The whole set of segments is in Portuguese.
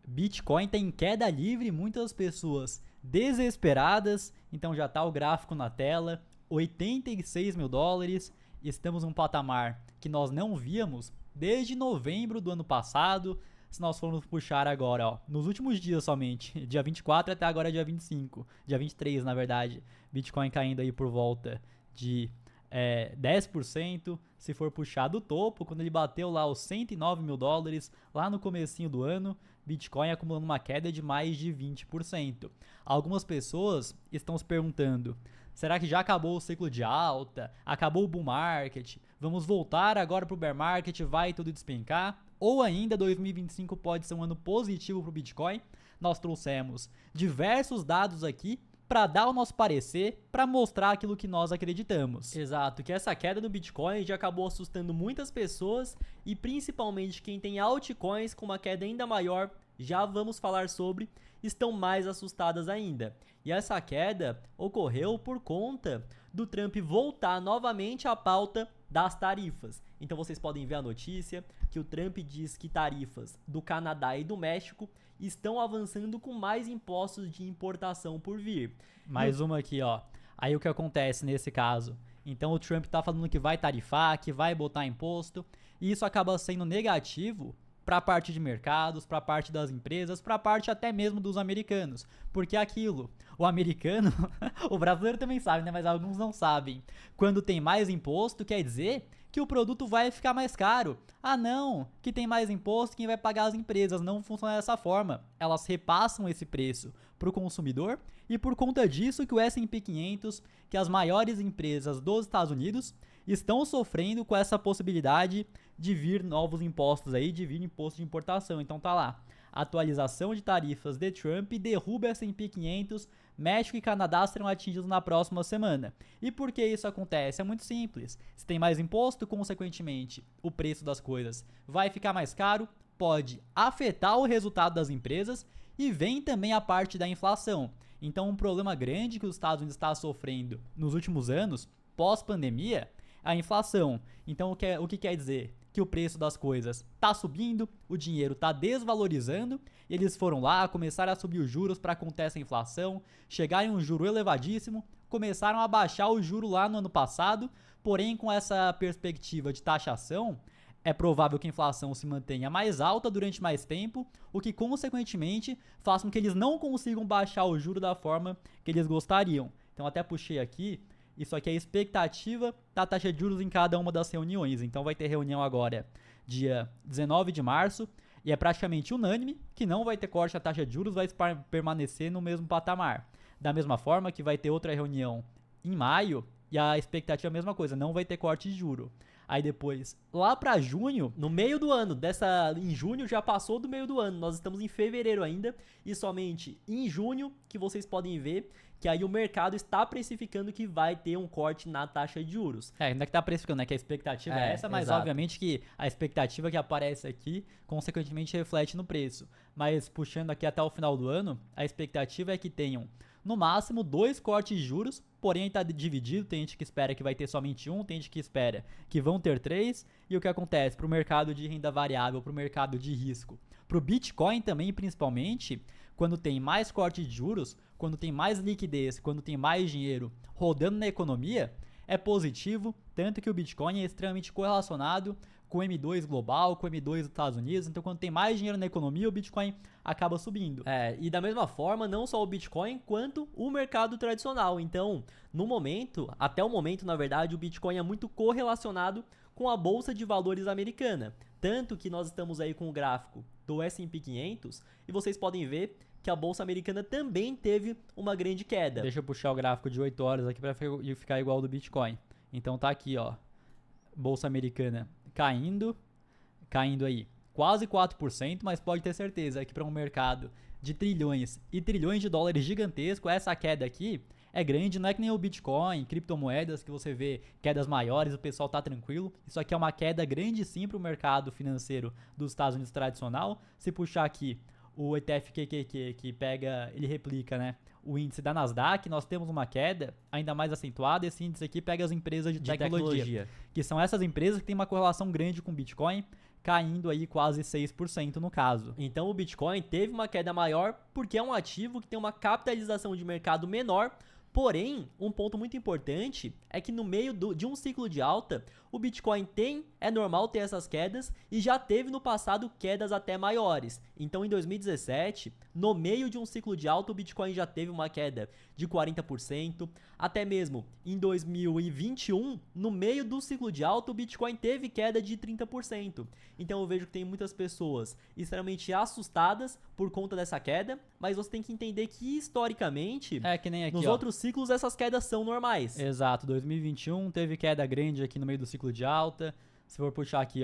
Bitcoin está em queda livre, muitas pessoas desesperadas. Então já está o gráfico na tela, 86 mil dólares. Estamos num patamar que nós não víamos desde novembro do ano passado. Se nós formos puxar agora, ó, nos últimos dias somente, dia 24 até agora dia 25, dia 23 na verdade, Bitcoin caindo aí por volta de 10%, se for puxar do topo, quando ele bateu lá os 109 mil dólares, lá no comecinho do ano, Bitcoin acumulando uma queda de mais de 20%. Algumas pessoas estão se perguntando, será que já acabou o ciclo de alta? Acabou o bull market? Vamos voltar agora para o bear market? Vai tudo despencar? Ou ainda 2025 pode ser um ano positivo para o Bitcoin? Nós trouxemos diversos dados aqui para dar o nosso parecer, para mostrar aquilo que nós acreditamos. Exato, que essa queda no Bitcoin já acabou assustando muitas pessoas e principalmente quem tem altcoins com uma queda ainda maior, já vamos falar sobre, estão mais assustadas ainda. E essa queda ocorreu por conta do Trump voltar novamente à pauta das tarifas. Então vocês podem ver a notícia que o Trump diz que tarifas do Canadá e do México estão avançando com mais impostos de importação por vir. Mais uma aqui, ó. Aí o que acontece nesse caso? Então o Trump tá falando que vai tarifar, que vai botar imposto, e isso acaba sendo negativo para a parte de mercados, para a parte das empresas, para a parte até mesmo dos americanos. Porque aquilo, o americano, o brasileiro também sabe, né? Mas alguns não sabem. Quando tem mais imposto, quer dizer que o produto vai ficar mais caro. Ah não, que tem mais imposto, quem vai pagar as empresas? Não funciona dessa forma. Elas repassam esse preço para o consumidor e por conta disso que o S&P 500, que as maiores empresas dos Estados Unidos, estão sofrendo com essa possibilidade de vir novos impostos aí, de vir imposto de importação. Então tá lá, atualização de tarifas de Trump derruba S&P 500, México e Canadá serão atingidos na próxima semana. E por que isso acontece? É muito simples. Se tem mais imposto, consequentemente, o preço das coisas vai ficar mais caro, pode afetar o resultado das empresas e vem também a parte da inflação. Então um problema grande que os Estados Unidos está sofrendo nos últimos anos, pós-pandemia, a inflação. Então o que quer dizer? Que o preço das coisas está subindo, o dinheiro está desvalorizando, eles foram lá, começaram a subir os juros para conter essa inflação, chegaram em um juro elevadíssimo, começaram a baixar o juro lá no ano passado, porém com essa perspectiva de taxação, é provável que a inflação se mantenha mais alta durante mais tempo, o que consequentemente faz com que eles não consigam baixar o juro da forma que eles gostariam. Então até puxei aqui, isso aqui é a expectativa da taxa de juros em cada uma das reuniões. Então vai ter reunião agora dia 19 de março e é praticamente unânime que não vai ter corte da taxa de juros, vai permanecer no mesmo patamar. Da mesma forma que vai ter outra reunião em maio e a expectativa é a mesma coisa, não vai ter corte de juro. Aí depois, lá para junho, no meio do ano, em junho já passou do meio do ano, nós estamos em fevereiro ainda, e somente em junho que vocês podem ver que aí o mercado está precificando que vai ter um corte na taxa de juros. Ainda que está precificando, né? Que a expectativa é essa, mas exato. Obviamente que a expectativa que aparece aqui, consequentemente reflete no preço. Mas puxando aqui até o final do ano, a expectativa é que tenham no máximo 2 cortes de juros, porém está dividido, tem gente que espera que vai ter somente um, tem gente que espera que vão ter 3, e o que acontece para o mercado de renda variável, para o mercado de risco, para o Bitcoin também principalmente, quando tem mais corte de juros, quando tem mais liquidez, quando tem mais dinheiro rodando na economia, é positivo, tanto que o Bitcoin é extremamente correlacionado com o M2 global, com o M2 dos Estados Unidos, então quando tem mais dinheiro na economia, o Bitcoin acaba subindo. E da mesma forma, não só o Bitcoin, quanto o mercado tradicional. Então, no momento, até o momento, na verdade, o Bitcoin é muito correlacionado com a Bolsa de Valores americana. Tanto que nós estamos aí com o gráfico do S&P 500 e vocês podem ver que a Bolsa Americana também teve uma grande queda. Deixa eu puxar o gráfico de 8 horas aqui para ficar igual ao do Bitcoin. Então tá aqui, ó. Bolsa Americana caindo aí quase 4%, mas pode ter certeza que para um mercado de trilhões e trilhões de dólares gigantesco, essa queda aqui é grande, não é que nem o Bitcoin, criptomoedas que você vê quedas maiores, o pessoal tá tranquilo. Isso aqui é uma queda grande sim para o mercado financeiro dos Estados Unidos tradicional. Se puxar aqui o ETF QQQ, que pega, ele replica, né, o índice da Nasdaq, nós temos uma queda ainda mais acentuada. Esse índice aqui pega as empresas de tecnologia, que são essas empresas que têm uma correlação grande com o Bitcoin, caindo aí quase 6% no caso. Então o Bitcoin teve uma queda maior porque é um ativo que tem uma capitalização de mercado menor. Porém, um ponto muito importante é que no meio de um ciclo de alta, o Bitcoin é normal ter essas quedas e já teve no passado quedas até maiores. Então, em 2017, no meio de um ciclo de alta, o Bitcoin já teve uma queda de 40%. Até mesmo em 2021, no meio do ciclo de alta, o Bitcoin teve queda de 30%. Então, eu vejo que tem muitas pessoas extremamente assustadas por conta dessa queda, mas você tem que entender que, historicamente, que nem aqui, nos outros ciclos, essas quedas são normais. Exato, 2021 teve queda grande aqui no meio do ciclo de alta. Se for puxar aqui,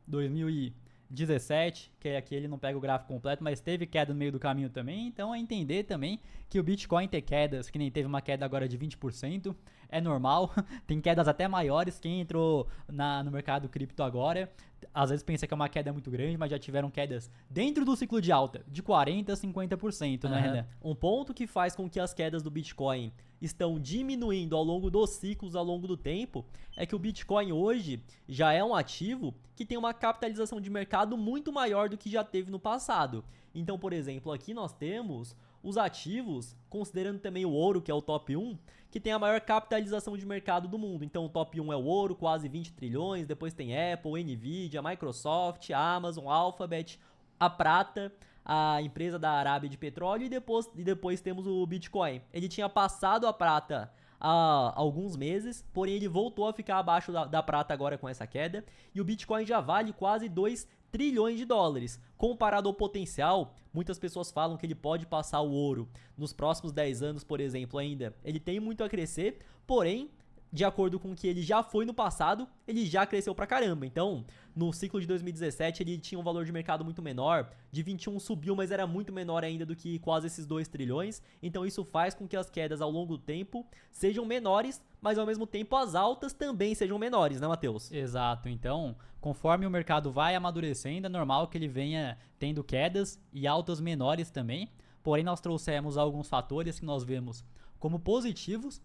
2017, que aqui ele não pega o gráfico completo, mas teve queda no meio do caminho também. Então é entender também que o Bitcoin ter quedas, que nem teve uma queda agora de 20%, é normal. Tem quedas até maiores. Quem entrou no mercado cripto agora, às vezes pensa que é uma queda muito grande, mas já tiveram quedas dentro do ciclo de alta de 40% a 50%, né, Renan? Um ponto que faz com que as quedas do Bitcoin estão diminuindo ao longo dos ciclos, ao longo do tempo, é que o Bitcoin hoje já é um ativo que tem uma capitalização de mercado muito maior do que já teve no passado. Então, por exemplo, aqui nós temos os ativos, considerando também o ouro, que é o top 1, que tem a maior capitalização de mercado do mundo. Então, o top 1 é o ouro, quase 20 trilhões, depois tem Apple, Nvidia, Microsoft, Amazon, Alphabet, a prata, a empresa da Arábia de petróleo, e depois temos o Bitcoin. Ele tinha passado a prata há alguns meses, porém ele voltou a ficar abaixo da prata agora com essa queda, e o Bitcoin já vale quase 2 trilhões de dólares. Comparado ao potencial, muitas pessoas falam que ele pode passar o ouro nos próximos 10 anos, por exemplo, ainda. Ele tem muito a crescer, porém, de acordo com o que ele já foi no passado, ele já cresceu pra caramba. Então, no ciclo de 2017, ele tinha um valor de mercado muito menor, de 21 subiu, mas era muito menor ainda do que quase esses 2 trilhões. Então, isso faz com que as quedas ao longo do tempo sejam menores, mas ao mesmo tempo as altas também sejam menores, né, Matheus? Exato. Então, conforme o mercado vai amadurecendo, é normal que ele venha tendo quedas e altas menores também. Porém, nós trouxemos alguns fatores que nós vemos como positivos,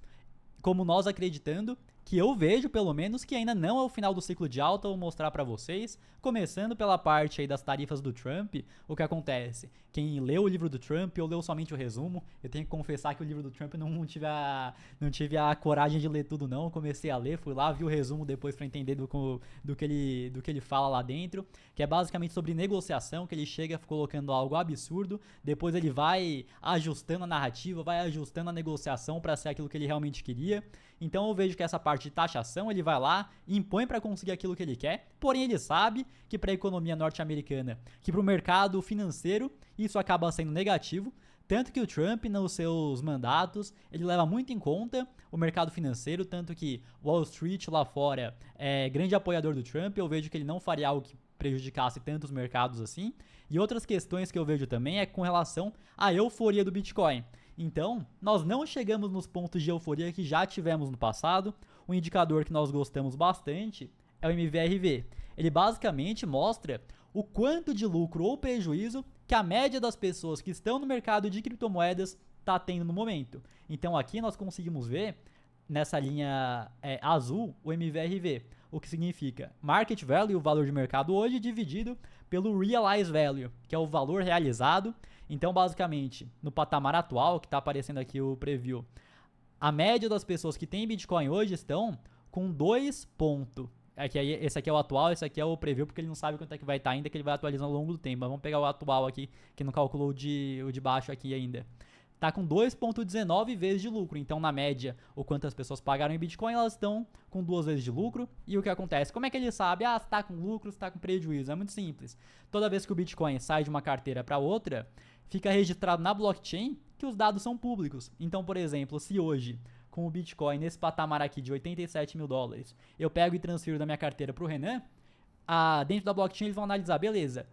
como nós acreditando, que eu vejo pelo menos que ainda não é o final do ciclo de alta. Eu vou mostrar para vocês, começando pela parte aí das tarifas do Trump. O que acontece? Quem leu o livro do Trump ou leu somente o resumo, eu tenho que confessar que o livro do Trump não tive a coragem de ler tudo não. Eu comecei a ler, fui lá, vi o resumo depois para entender do que ele fala lá dentro, que é basicamente sobre negociação, que ele chega colocando algo absurdo, depois ele vai ajustando a narrativa, vai ajustando a negociação para ser aquilo que ele realmente queria. Então eu vejo que essa parte de taxação, ele vai lá e impõe para conseguir aquilo que ele quer, porém ele sabe que para a economia norte-americana, que para o mercado financeiro, isso acaba sendo negativo, tanto que o Trump, nos seus mandatos, ele leva muito em conta o mercado financeiro, tanto que Wall Street lá fora é grande apoiador do Trump. Eu vejo que ele não faria algo que prejudicasse tantos mercados assim. E outras questões que eu vejo também é com relação à euforia do Bitcoin. Então, nós não chegamos nos pontos de euforia que já tivemos no passado. Um indicador que nós gostamos bastante é o MVRV. Ele basicamente mostra o quanto de lucro ou prejuízo que a média das pessoas que estão no mercado de criptomoedas está tendo no momento. Então aqui nós conseguimos ver nessa linha azul o MVRV, o que significa Market Value, o valor de mercado hoje, dividido pelo Realized Value, que é o valor realizado. Então basicamente no patamar atual, que está aparecendo aqui o preview, a média das pessoas que têm Bitcoin hoje estão com 2 pontos. Esse aqui é o atual, esse aqui é o preview, porque ele não sabe quanto é que vai estar ainda, que ele vai atualizando ao longo do tempo. Mas vamos pegar o atual aqui, que não calculou o de baixo aqui ainda. Tá com 2,19 vezes de lucro. Então, na média, o quanto as pessoas pagaram em Bitcoin, elas estão com 2 vezes de lucro. E o que acontece? Como é que ele sabe? Se tá com lucro, se tá com prejuízo? É muito simples. Toda vez que o Bitcoin sai de uma carteira para outra, fica registrado na blockchain que os dados são públicos. Então, por exemplo, se hoje, com o Bitcoin nesse patamar aqui de 87 mil dólares, eu pego e transfiro da minha carteira para o Renan, dentro da blockchain eles vão analisar, beleza,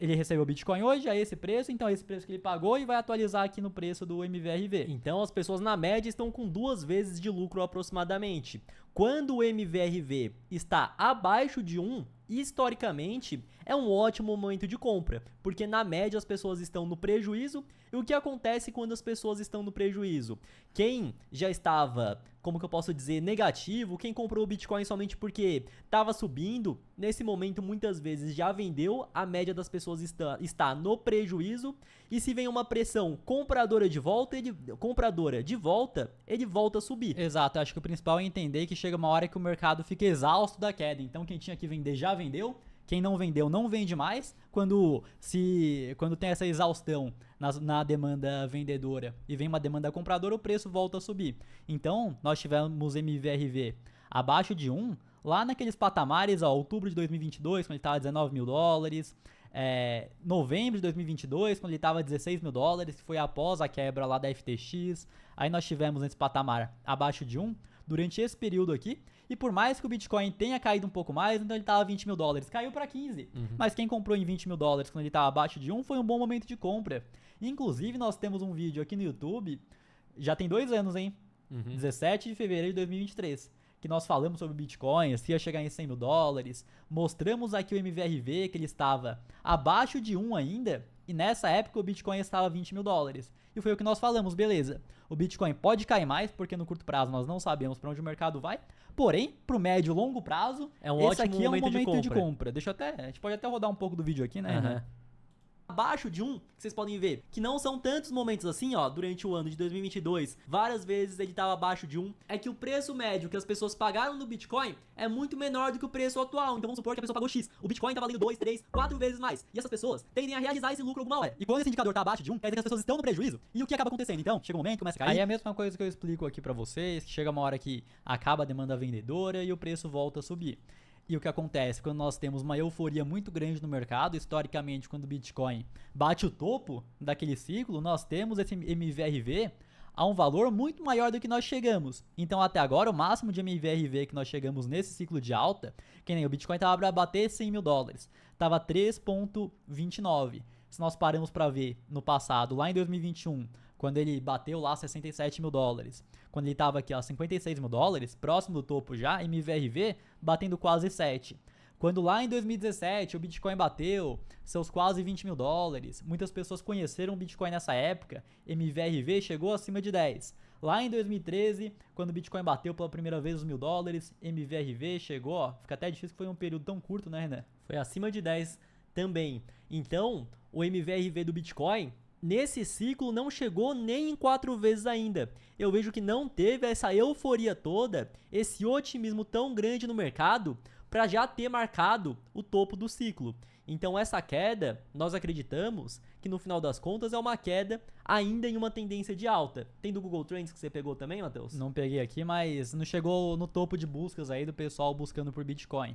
ele recebeu o Bitcoin hoje a esse preço, então é esse preço que ele pagou, e vai atualizar aqui no preço do MVRV. Então as pessoas na média estão com 2 vezes de lucro aproximadamente. Quando o MVRV está abaixo de 1, historicamente é um ótimo momento de compra, porque na média as pessoas estão no prejuízo. E o que acontece quando as pessoas estão no prejuízo? Quem já estava como que eu posso dizer, negativo, quem comprou o Bitcoin somente porque estava subindo, nesse momento muitas vezes já vendeu, a média das pessoas está no prejuízo, e se vem uma pressão compradora de volta, ele volta a subir. Exato, acho que o principal é entender que chega uma hora que o mercado fica exausto da queda, então quem tinha que vender já vendeu, quem não vendeu não vende mais. Quando tem essa exaustão na demanda vendedora e vem uma demanda compradora, o preço volta a subir. Então, nós tivemos MVRV abaixo de 1, lá naqueles patamares, outubro de 2022, quando ele estava $19.000, novembro de 2022, quando ele estava $16.000, que foi após a quebra lá da FTX. Aí nós tivemos esse patamar abaixo de 1 durante esse período aqui. E por mais que o Bitcoin tenha caído um pouco mais, então ele estava $20.000, caiu para 15. Mas quem comprou em $20.000 quando ele estava abaixo de 1 foi um bom momento de compra. Inclusive, nós temos um vídeo aqui no YouTube, já tem 2 anos, hein? 17 de fevereiro de 2023, que nós falamos sobre Bitcoin, se ia chegar em $100.000, mostramos aqui o MVRV, que ele estava abaixo de 1 ainda, e nessa época o Bitcoin estava $20.000. E foi o que nós falamos, beleza. O Bitcoin pode cair mais, porque no curto prazo nós não sabemos para onde o mercado vai. Porém, pro médio e longo prazo, esse aqui é um momento de compra. A gente pode até rodar um pouco do vídeo aqui, né? Abaixo de 1, que vocês podem ver, que não são tantos momentos assim, durante o ano de 2022, várias vezes ele estava abaixo de 1, é que o preço médio que as pessoas pagaram no Bitcoin é muito menor do que o preço atual. Então vamos supor que a pessoa pagou X, o Bitcoin tá valendo 2, 3, 4 vezes mais, e essas pessoas tendem a realizar esse lucro alguma hora. E quando esse indicador tá abaixo de 1, quer dizer que as pessoas estão no prejuízo, e o que acaba acontecendo? Então, chega um momento, começa a cair. Aí é a mesma coisa que eu explico aqui pra vocês, que chega uma hora que acaba a demanda vendedora e o preço volta a subir. E o que acontece? Quando nós temos uma euforia muito grande no mercado, historicamente, quando o Bitcoin bate o topo daquele ciclo, nós temos esse MVRV a um valor muito maior do que nós chegamos. Então, até agora, o máximo de MVRV que nós chegamos nesse ciclo de alta, que nem o Bitcoin estava para bater $100.000, estava 3,29. Se nós paramos para ver no passado, lá em 2021, quando ele bateu lá $67.000, quando ele estava aqui, $56.000, próximo do topo já, MVRV batendo quase 7. Quando lá em 2017 o Bitcoin bateu seus quase $20.000, muitas pessoas conheceram o Bitcoin nessa época, MVRV chegou acima de 10. Lá em 2013, quando o Bitcoin bateu pela primeira vez os $1.000, MVRV chegou, fica até difícil que foi um período tão curto, né, Renan? Foi acima de 10 também. Então, o MVRV do Bitcoin nesse ciclo não chegou nem em 4 vezes ainda. Eu vejo que não teve essa euforia toda, esse otimismo tão grande no mercado para já ter marcado o topo do ciclo. Então essa queda, nós acreditamos que no final das contas é uma queda ainda em uma tendência de alta. Tem do Google Trends que você pegou também, Matheus? Não peguei aqui, mas não chegou no topo de buscas aí do pessoal buscando por Bitcoin.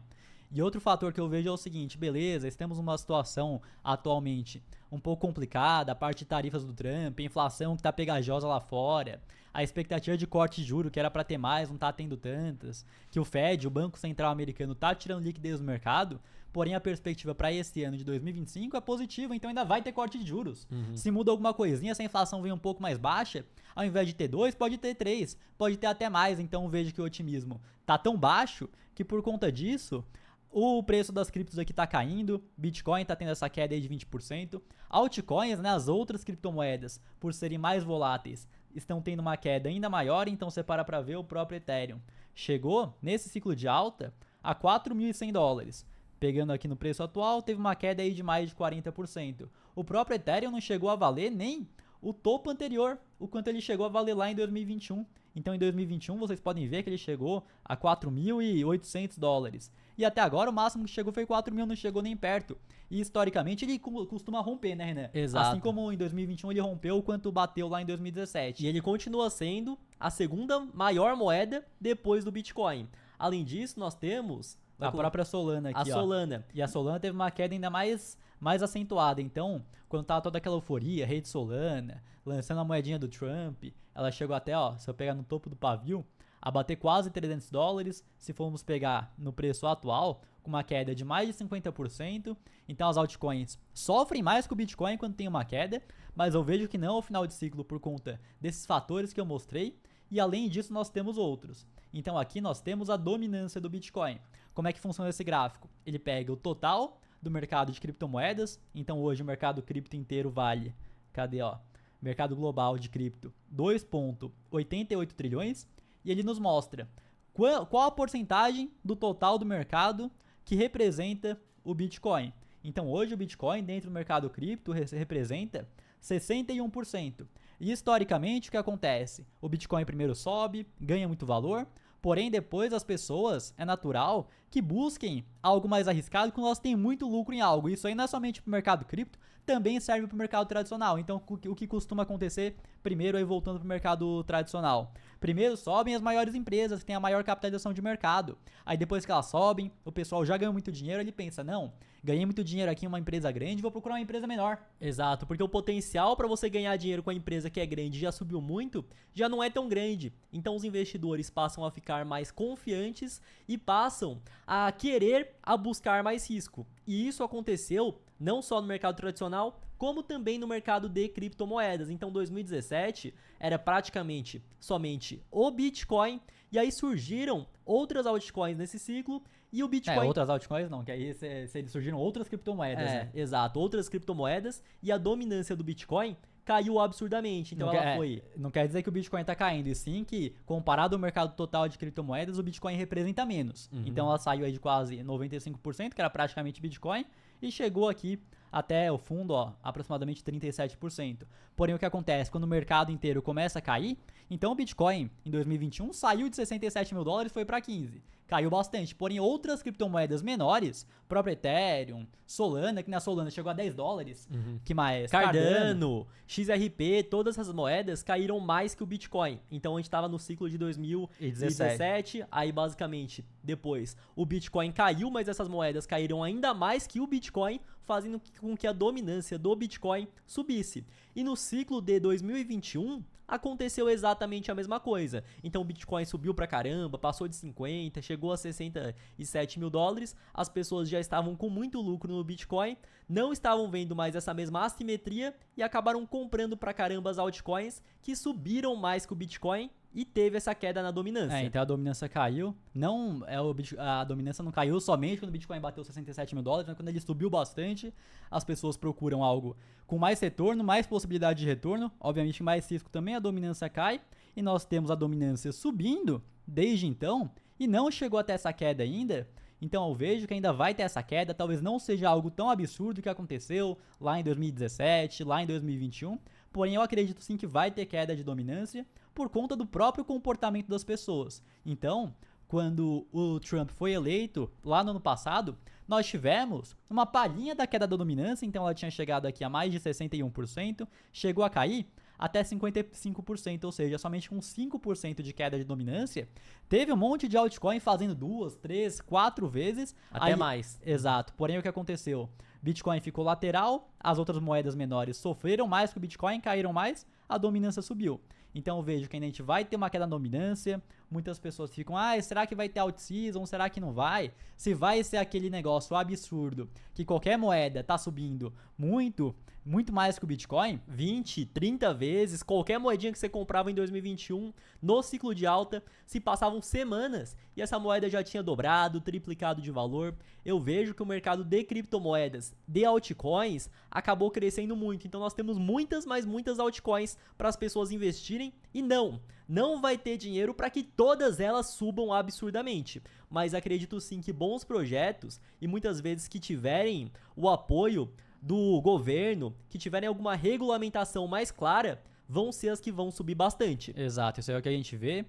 E outro fator que eu vejo é o seguinte, beleza, temos uma situação atualmente um pouco complicada, a parte de tarifas do Trump, a inflação que tá pegajosa lá fora, a expectativa de corte de juros que era para ter mais, não tá tendo tantas, que o Fed, o Banco Central Americano, tá tirando liquidez do mercado, porém a perspectiva para esse ano de 2025 é positiva, então ainda vai ter corte de juros. Se muda alguma coisinha, se a inflação vem um pouco mais baixa, ao invés de ter 2, pode ter 3, pode ter até mais, então vejo que o otimismo tá tão baixo que por conta disso o preço das criptos aqui tá caindo, Bitcoin tá tendo essa queda aí de 20%, altcoins, né, as outras criptomoedas, por serem mais voláteis, estão tendo uma queda ainda maior, então você para ver o próprio Ethereum. Chegou, nesse ciclo de alta, a $4.100. Pegando aqui no preço atual, teve uma queda aí de mais de 40%. O próprio Ethereum não chegou a valer nem o topo anterior, o quanto ele chegou a valer lá em 2021. Então, em 2021, vocês podem ver que ele chegou a $4.800. E até agora, o máximo que chegou foi 4.000, não chegou nem perto. E, historicamente, ele costuma romper, né, Renan? Exato. Assim como em 2021 ele rompeu o quanto bateu lá em 2017. E ele continua sendo a segunda maior moeda depois do Bitcoin. Além disso, nós temos a própria Solana aqui, a Solana. E a Solana teve uma queda ainda mais acentuada. Então, quando tava toda aquela euforia, rede Solana, lançando a moedinha do Trump, ela chegou até, se eu pegar no topo do pavio, a bater quase $300. Se formos pegar no preço atual, com uma queda de mais de 50%. Então, as altcoins sofrem mais que o Bitcoin quando tem uma queda, mas eu vejo que não ao final de ciclo por conta desses fatores que eu mostrei. E além disso, nós temos outros. Então, aqui nós temos a dominância do Bitcoin. Como é que funciona esse gráfico? Ele pega o total do mercado de criptomoedas. Então, hoje o mercado cripto inteiro vale, mercado global de cripto, 2,88 trilhões. e ele nos mostra qual a porcentagem do total do mercado que representa o Bitcoin. Então hoje o Bitcoin dentro do mercado cripto representa 61%. E historicamente o que acontece? O Bitcoin primeiro sobe, ganha muito valor, porém depois as pessoas, é natural que busquem algo mais arriscado quando elas têm muito lucro em algo. Isso aí não é somente para o mercado cripto, também serve para o mercado tradicional. Então o que costuma acontecer primeiro aí voltando para o mercado tradicional? Primeiro sobem as maiores empresas que têm a maior capitalização de mercado. Aí depois que elas sobem, o pessoal já ganhou muito dinheiro, ele pensa, não, ganhei muito dinheiro aqui em uma empresa grande, vou procurar uma empresa menor. Exato, porque o potencial para você ganhar dinheiro com a empresa que é grande já subiu muito, já não é tão grande. Então os investidores passam a ficar mais confiantes e passam a querer a buscar mais risco. E isso aconteceu não só no mercado tradicional, como também no mercado de criptomoedas. Então 2017 era praticamente somente o Bitcoin, e aí surgiram outras altcoins nesse ciclo, e o Bitcoin... outras altcoins não, que aí surgiram outras criptomoedas, né? Exato, outras criptomoedas, e a dominância do Bitcoin caiu absurdamente. Então não quer dizer que o Bitcoin está caindo, e sim que, comparado ao mercado total de criptomoedas, o Bitcoin representa menos. Então ela saiu aí de quase 95%, que era praticamente Bitcoin, e chegou aqui até o fundo, aproximadamente 37%. Porém, o que acontece? Quando o mercado inteiro começa a cair, então o Bitcoin, em 2021, saiu de 67 mil dólares e foi para 15. Caiu bastante. Porém, outras criptomoedas menores, próprio Ethereum, Solana, que na Solana chegou a 10 dólares, que mais? Cardano, XRP, todas essas moedas caíram mais que o Bitcoin. Então, a gente estava no ciclo de 2017, aí basicamente, depois, o Bitcoin caiu, mas essas moedas caíram ainda mais que o Bitcoin, fazendo com que a dominância do Bitcoin subisse. E no ciclo de 2021, aconteceu exatamente a mesma coisa. Então o Bitcoin subiu pra caramba, passou de 50, chegou a 67 mil dólares, as pessoas já estavam com muito lucro no Bitcoin, não estavam vendo mais essa mesma assimetria e acabaram comprando pra caramba as altcoins que subiram mais que o Bitcoin e teve essa queda na dominância. Então a dominância caiu. A dominância não caiu somente quando o Bitcoin bateu 67 mil dólares, mas quando ele subiu bastante, as pessoas procuram algo com mais retorno, mais possibilidade de retorno, obviamente mais risco também, a dominância cai, e nós temos a dominância subindo desde então, e não chegou até essa queda ainda. Então eu vejo que ainda vai ter essa queda, talvez não seja algo tão absurdo que aconteceu lá em 2017, lá em 2021, porém eu acredito sim que vai ter queda de dominância por conta do próprio comportamento das pessoas. Então, quando o Trump foi eleito, lá no ano passado, nós tivemos uma palhinha da queda da dominância, então ela tinha chegado aqui a mais de 61%, chegou a cair até 55%, ou seja, somente com 5% de queda de dominância, teve um monte de altcoin fazendo 2, 3, 4 vezes. Até mais. Exato, porém o que aconteceu? Bitcoin ficou lateral, as outras moedas menores sofreram mais que o Bitcoin, caíram mais, a dominância subiu. Então eu vejo que ainda a gente vai ter uma queda na dominância, muitas pessoas ficam, será que vai ter out-season, será que não vai? Se vai ser aquele negócio absurdo, que qualquer moeda tá subindo muito mais que o Bitcoin, 20, 30 vezes, qualquer moedinha que você comprava em 2021, no ciclo de alta, se passavam semanas e essa moeda já tinha dobrado, triplicado de valor. Eu vejo que o mercado de criptomoedas, de altcoins, acabou crescendo muito. Então nós temos muitas altcoins para as pessoas investirem e não vai ter dinheiro para que todas elas subam absurdamente. Mas acredito sim que bons projetos e muitas vezes que tiverem o apoio do governo, que tiverem alguma regulamentação mais clara, vão ser as que vão subir bastante. Exato, isso é o que a gente vê.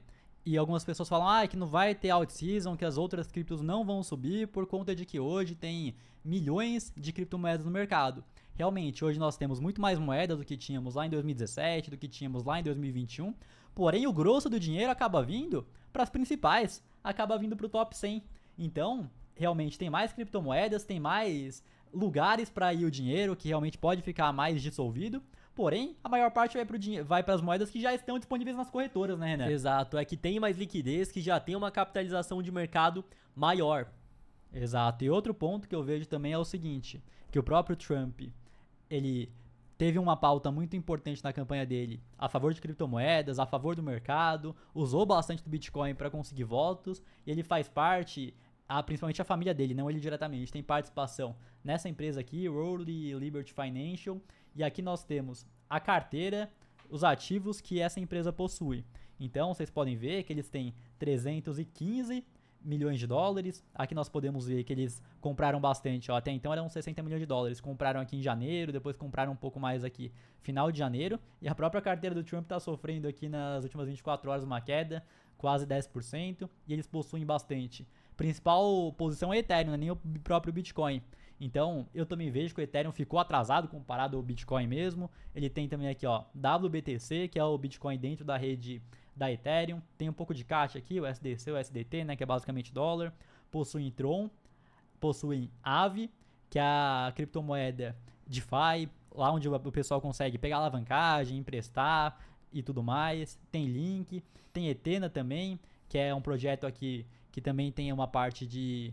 E algumas pessoas falam que não vai ter out-season, que as outras criptos não vão subir por conta de que hoje tem milhões de criptomoedas no mercado. Realmente, hoje nós temos muito mais moedas do que tínhamos lá em 2017, do que tínhamos lá em 2021. Porém, o grosso do dinheiro acaba vindo para as principais, acaba vindo para o top 100. Então, realmente tem mais criptomoedas, tem mais lugares para ir o dinheiro, que realmente pode ficar mais dissolvido. Porém, a maior parte vai para as moedas que já estão disponíveis nas corretoras, né, Renan? Exato, é que tem mais liquidez, que já tem uma capitalização de mercado maior. Exato, e outro ponto que eu vejo também é o seguinte, que o próprio Trump, ele teve uma pauta muito importante na campanha dele a favor de criptomoedas, a favor do mercado, usou bastante do Bitcoin para conseguir votos, e ele faz parte, principalmente a família dele, não ele diretamente, tem participação nessa empresa aqui, World Liberty Financial, e aqui nós temos a carteira, os ativos que essa empresa possui. Então, vocês podem ver que eles têm 315 milhões de dólares. Aqui nós podemos ver que eles compraram bastante, ó, até então eram 60 milhões de dólares, compraram aqui em janeiro, depois compraram um pouco mais aqui final de janeiro, e a própria carteira do Trump está sofrendo aqui nas últimas 24 horas uma queda, quase 10%, e eles possuem bastante. Principal posição é Ethereum, não é nem o próprio Bitcoin. Então, eu também vejo que o Ethereum ficou atrasado comparado ao Bitcoin mesmo. Ele tem também aqui, ó, WBTC, que é o Bitcoin dentro da rede da Ethereum. Tem um pouco de caixa aqui, o SDC, o SDT, né, que é basicamente dólar. Possuem Tron, possuem Aave, que é a criptomoeda DeFi, lá onde o pessoal consegue pegar alavancagem, emprestar e tudo mais. Tem Link, tem Ethena também, que é um projeto aqui que também tem uma parte de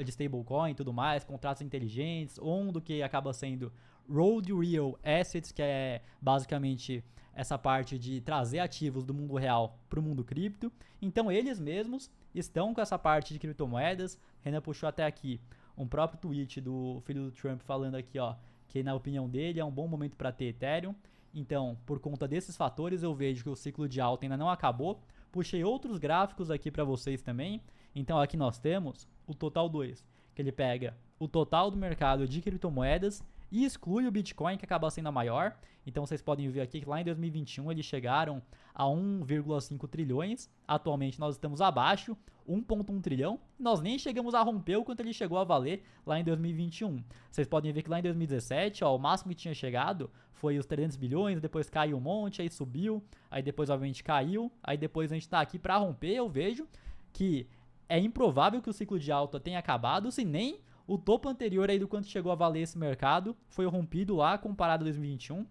stablecoin e tudo mais, contratos inteligentes, Ondo, que acaba sendo Road Real Assets, que é basicamente essa parte de trazer ativos do mundo real para o mundo cripto. Então eles mesmos estão com essa parte de criptomoedas. Renan puxou até aqui um próprio tweet do filho do Trump falando aqui, ó, que na opinião dele é um bom momento para ter Ethereum. Então, por conta desses fatores, eu vejo que o ciclo de alta ainda não acabou. Puxei outros gráficos aqui para vocês também. Então aqui nós temos o total 2, que ele pega o total do mercado de criptomoedas e exclui o Bitcoin, que acaba sendo a maior. Então vocês podem ver aqui que lá em 2021 eles chegaram a 1,5 trilhões. Atualmente nós estamos abaixo, 1,1 trilhão. Nós nem chegamos a romper o quanto ele chegou a valer lá em 2021. Vocês podem ver que lá em 2017, ó, o máximo que tinha chegado foi os 300 bilhões, depois caiu um monte, aí subiu, aí depois obviamente caiu, aí depois a gente está aqui para romper. Eu vejo que é improvável que o ciclo de alta tenha acabado, se nem o topo anterior aí do quanto chegou a valer esse mercado foi rompido lá comparado a 2021.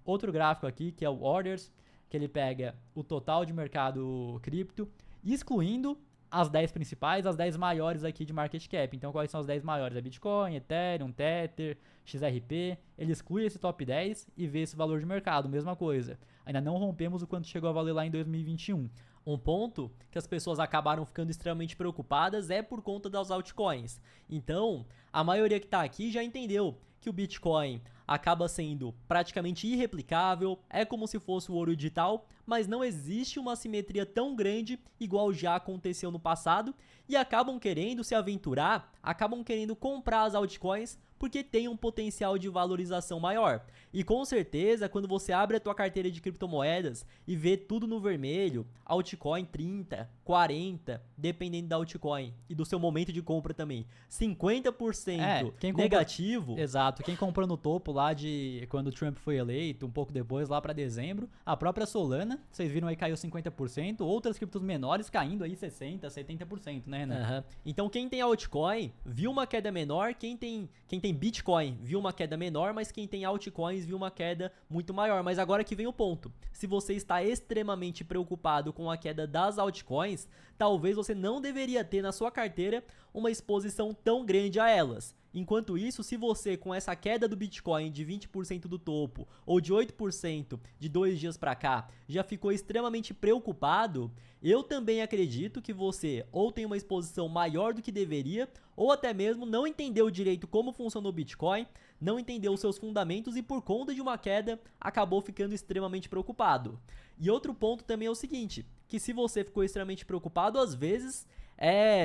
Outro gráfico aqui, que é o Orders, que ele pega o total de mercado cripto, excluindo as 10 principais, as 10 maiores aqui de market cap. Então, quais são as 10 maiores? É Bitcoin, Ethereum, Tether, XRP. Ele exclui esse top 10 e vê esse valor de mercado, mesma coisa. Ainda não rompemos o quanto chegou a valer lá em 2021. Um ponto que as pessoas acabaram ficando extremamente preocupadas é por conta das altcoins. Então, a maioria que está aqui já entendeu que o Bitcoin acaba sendo praticamente irreplicável, é como se fosse o ouro digital, mas não existe uma simetria tão grande igual já aconteceu no passado, e acabam querendo se aventurar, acabam querendo comprar as altcoins porque tem um potencial de valorização maior. E com certeza, quando você abre a tua carteira de criptomoedas e vê tudo no vermelho, altcoin 30, 40, dependendo da altcoin e do seu momento de compra também, 50% negativo. Exato, quem comprou no topo lá de quando o Trump foi eleito, um pouco depois, lá para dezembro, a própria Solana, vocês viram aí, caiu 50%, outras criptos menores caindo aí 60%, 70%, né, Renan? Então quem tem altcoin viu uma queda menor, quem tem Bitcoin viu uma queda menor, mas quem tem altcoins viu uma queda muito maior. Mas agora que vem o ponto, se você está extremamente preocupado com a queda das altcoins, talvez você não deveria ter na sua carteira uma exposição tão grande a elas. Enquanto isso, se você com essa queda do Bitcoin de 20% do topo ou de 8% de 2 dias para cá já ficou extremamente preocupado, eu também acredito que você ou tem uma exposição maior do que deveria ou até mesmo não entendeu direito como funciona o Bitcoin, não entendeu os seus fundamentos e por conta de uma queda acabou ficando extremamente preocupado. E outro ponto também é o seguinte, que se você ficou extremamente preocupado, às vezes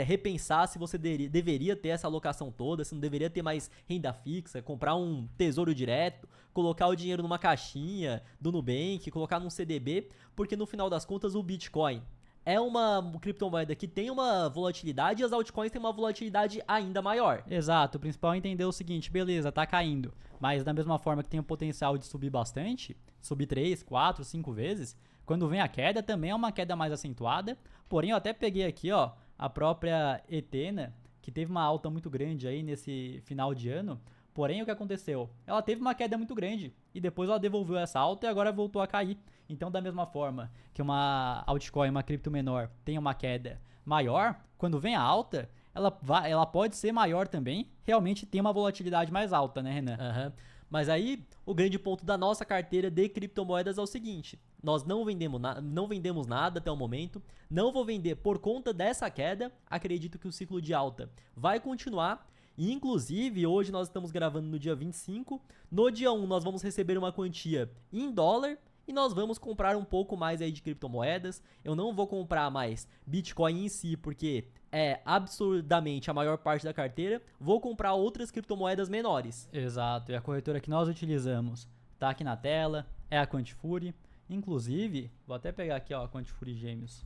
repensar se você deveria ter essa alocação toda, se não deveria ter mais renda fixa, comprar um tesouro direto, colocar o dinheiro numa caixinha do Nubank, colocar num CDB, porque no final das contas o Bitcoin é uma criptomoeda que tem uma volatilidade e as altcoins têm uma volatilidade ainda maior. Exato, o principal é entender o seguinte, beleza, tá caindo, mas da mesma forma que tem o potencial de subir bastante, subir 3, 4, 5 vezes, quando vem a queda também é uma queda mais acentuada, porém eu até peguei aqui, ó, a própria Ethena, que teve uma alta muito grande aí nesse final de ano, porém o que aconteceu? Ela teve uma queda muito grande e depois ela devolveu essa alta e agora voltou a cair. Então, da mesma forma que uma altcoin, uma cripto menor, tem uma queda maior, quando vem a alta, ela pode ser maior também, realmente tem uma volatilidade mais alta, né, Renan? Mas aí, o grande ponto da nossa carteira de criptomoedas é o seguinte, nós não vendemos nada até o momento, não vou vender por conta dessa queda, acredito que o ciclo de alta vai continuar, e inclusive hoje nós estamos gravando no dia 25, no dia 1 nós vamos receber uma quantia em dólar, e nós vamos comprar um pouco mais aí de criptomoedas. Eu não vou comprar mais Bitcoin em si, porque é absurdamente a maior parte da carteira. Vou comprar outras criptomoedas menores. Exato, e a corretora que nós utilizamos tá aqui na tela, é a Quantifury. Inclusive, vou até pegar aqui, ó, Quantifury Gêmeos.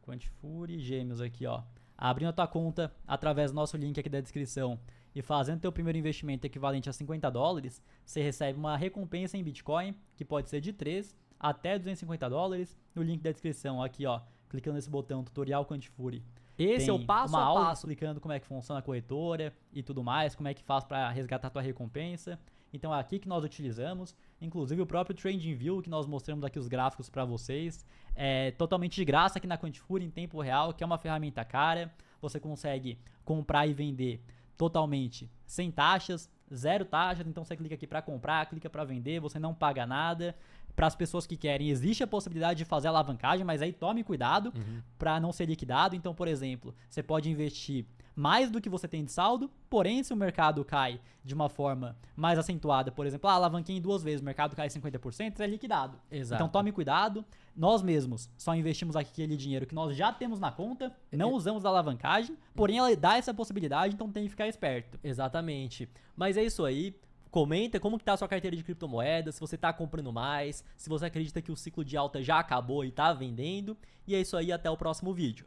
Quantifury Gêmeos aqui, ó. Abrindo a tua conta através do nosso link aqui da descrição e fazendo teu primeiro investimento equivalente a $50, você recebe uma recompensa em Bitcoin, que pode ser de 3 até $250, no link da descrição aqui, ó, clicando nesse botão tutorial Quantifury. Esse é o passo uma a aula passo. explicando como é que funciona a corretora e tudo mais, como é que faz para resgatar tua recompensa. Então é aqui que nós utilizamos, inclusive o próprio TradingView que nós mostramos aqui os gráficos para vocês, é totalmente de graça aqui na Quantifury em tempo real, que é uma ferramenta cara. Você consegue comprar e vender totalmente sem taxas, zero taxas, então você clica aqui para comprar, clica para vender, você não paga nada. Para as pessoas que querem, existe a possibilidade de fazer alavancagem, mas aí tome cuidado para não ser liquidado. Então, por exemplo, você pode investir mais do que você tem de saldo, porém, se o mercado cai de uma forma mais acentuada, por exemplo, alavanquei em 2 vezes, o mercado cai 50%, você é liquidado. Exato. Então tome cuidado. Nós mesmos só investimos aquele dinheiro que nós já temos na conta, não usamos a alavancagem, porém ela dá essa possibilidade, então tem que ficar esperto. Exatamente. Mas é isso aí. Comenta como que tá a sua carteira de criptomoedas, se você tá comprando mais, se você acredita que o ciclo de alta já acabou e tá vendendo. E é isso aí, até o próximo vídeo.